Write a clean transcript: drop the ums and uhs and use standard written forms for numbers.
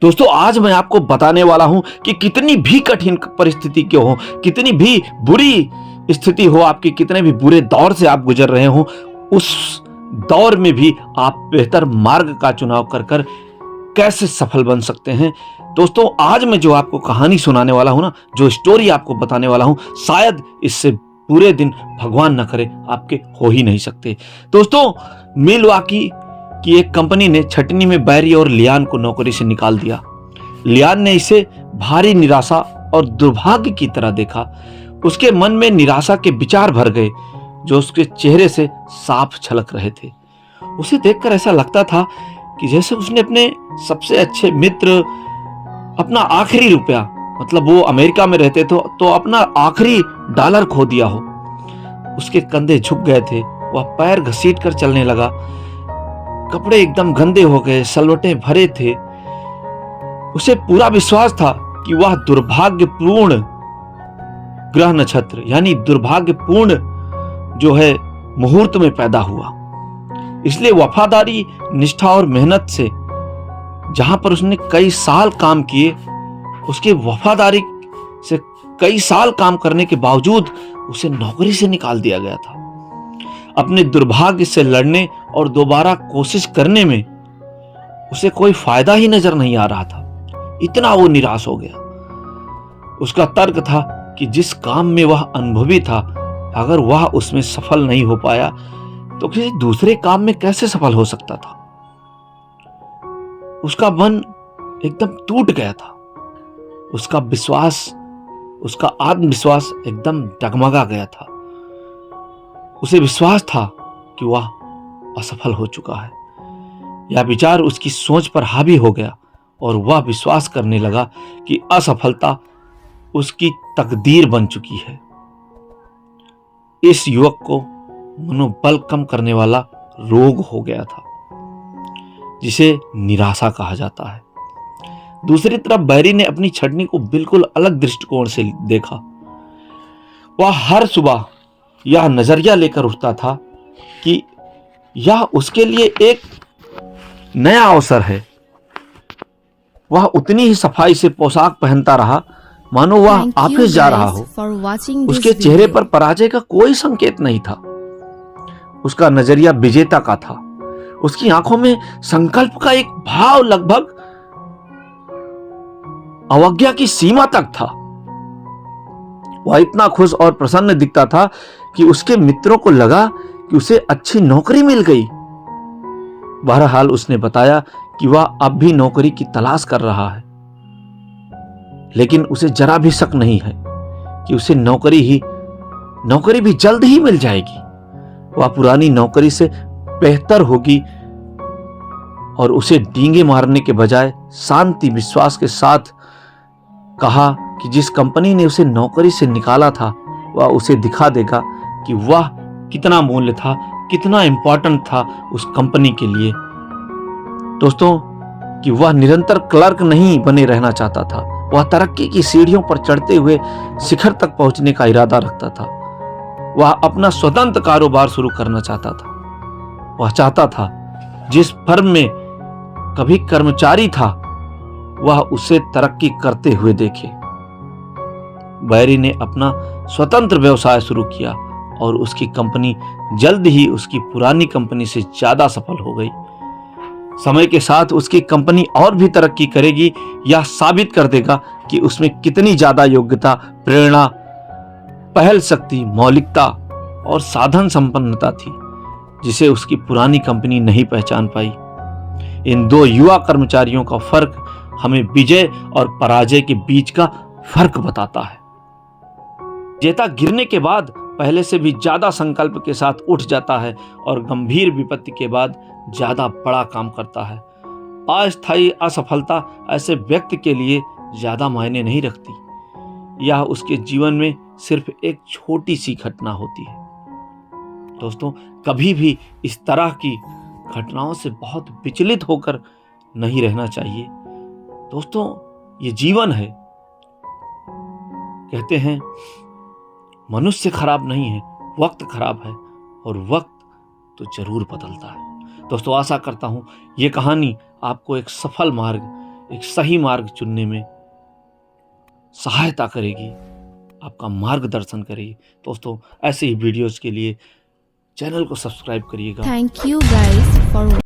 दोस्तों आज मैं आपको बताने वाला हूं कि कितनी भी कठिन परिस्थिति क्यों हो, कितनी भी बुरी स्थिति हो आपकी, कितने भी बुरे दौर से आप गुजर रहे हो, उस दौर में भी आप बेहतर मार्ग का चुनाव कर कर कैसे सफल बन सकते हैं। दोस्तों आज मैं जो आपको कहानी सुनाने वाला हूं ना, जो स्टोरी आपको बताने वाला हूं, शायद इससे पूरे दिन भगवान न करे आपके हो ही नहीं सकते। दोस्तों मिलवाकी कि एक कंपनी ने छटनी में बैरी और लियान को नौकरी से निकाल दिया। लियान ने इसे भारी निराशा और दुर्भाग्य की तरह देखा। उसके मन में निराशा के विचार भर गए जो उसके चेहरे से साफ झलक रहे थे। उसे देखकर ऐसा लगता था कि जैसे उसने अपने सबसे अच्छे मित्र, अपना आखिरी रुपया, मतलब वो अमेरिका में रहते थे तो अपना आखिरी डॉलर खो दिया हो। उसके कंधे झुक गए थे, वह पैर घसीट कर चलने लगा। कपड़े एकदम गंदे हो गए, सलवटें भरे थे। उसे पूरा विश्वास था कि वह दुर्भाग्यपूर्ण ग्रह नक्षत्र यानी दुर्भाग्यपूर्ण जो है मुहूर्त में पैदा हुआ। इसलिए वफादारी, निष्ठा और मेहनत से जहां पर उसने कई साल काम किए, उसके वफादारी से कई साल काम करने के बावजूद उसे नौकरी से निकाल दिया गया था। अपने दुर्भाग्य से लड़ने और दोबारा कोशिश करने में उसे कोई फायदा ही नजर नहीं आ रहा था। इतना वो निराश हो गया। उसका तर्क था कि जिस काम में वह अनुभवी था, अगर वह उसमें सफल नहीं हो पाया तो किसी दूसरे काम में कैसे सफल हो सकता था। उसका मन एकदम टूट गया था। उसका विश्वास, उसका आत्मविश्वास एकदम डगमगा गया था। उसे विश्वास था कि वह असफल हो चुका है। यह विचार उसकी सोच पर हावी हो गया और वह विश्वास करने लगा कि असफलता उसकी तकदीर बन चुकी है। इस युवक को मनोबल कम करने वाला रोग हो गया था जिसे निराशा कहा जाता है। दूसरी तरफ बैरी ने अपनी छटनी को बिल्कुल अलग दृष्टिकोण से देखा। वह हर सुबह यह नजरिया लेकर उठता था कि यह उसके लिए एक नया अवसर है। वह उतनी ही सफाई से पोशाक पहनता रहा मानो वह ऑफिस जा रहा हो। उसके चेहरे पर पराजय का कोई संकेत नहीं था। उसका नजरिया विजेता का था। उसकी आंखों में संकल्प का एक भाव लगभग अवज्ञा की सीमा तक था। वह इतना खुश और प्रसन्न दिखता था कि उसके मित्रों को लगा कि उसे अच्छी नौकरी मिल गई। बहरहाल उसने बताया कि वह अब भी नौकरी की तलाश कर रहा है, लेकिन उसे जरा भी शक नहीं है कि उसे नौकरी भी जल्द ही मिल जाएगी। वह पुरानी नौकरी से बेहतर होगी और उसे डींगे मारने के बजाय शांति विश्वास के साथ कहा कि जिस कंपनी ने उसे नौकरी से निकाला था वह उसे दिखा देगा कि वह कितना मूल्य था, कितना इंपॉर्टेंट था उस कंपनी के लिए। दोस्तों कि वह निरंतर क्लर्क नहीं बने रहना चाहता था। वह तरक्की की सीढ़ियों पर चढ़ते हुए शिखर तक पहुंचने का इरादा रखता था। वह अपना स्वतंत्र कारोबार शुरू करना चाहता था। वह चाहता था जिस फर्म में कभी कर्मचारी था वह उसे तरक्की करते हुए देखे। बैरी ने अपना स्वतंत्र व्यवसाय शुरू किया और उसकी कंपनी जल्द ही उसकी पुरानी कंपनी से ज्यादा सफल हो गई। समय के साथ उसकी कंपनी और भी तरक्की करेगी। यह साबित कर देगा कि उसमें कितनी ज्यादा योग्यता, प्रेरणा, पहल शक्ति, मौलिकता और साधन संपन्नता थी जिसे उसकी पुरानी कंपनी नहीं पहचान पाई। इन दो युवा कर्मचारियों का फर्क हमें विजय और पराजय के बीच का फर्क बताता है। विजेता गिरने के बाद पहले से भी ज्यादा संकल्प के साथ उठ जाता है और गंभीर विपत्ति के बाद ज्यादा बड़ा काम करता है। अस्थायी असफलता ऐसे व्यक्ति के लिए ज्यादा मायने नहीं रखती। यह उसके जीवन में सिर्फ एक छोटी सी घटना होती है। दोस्तों कभी भी इस तरह की घटनाओं से बहुत विचलित होकर नहीं रहना चाहिए। दोस्तों ये जीवन है। कहते हैं मनुष्य खराब नहीं है, वक्त खराब है और वक्त तो जरूर बदलता है। दोस्तों आशा करता हूं ये कहानी आपको एक सफल मार्ग एक सही मार्ग चुनने में सहायता करेगी, आपका मार्गदर्शन करेगी। दोस्तों, ऐसे ही वीडियोस के लिए चैनल को सब्सक्राइब करिएगा। Thank you guys for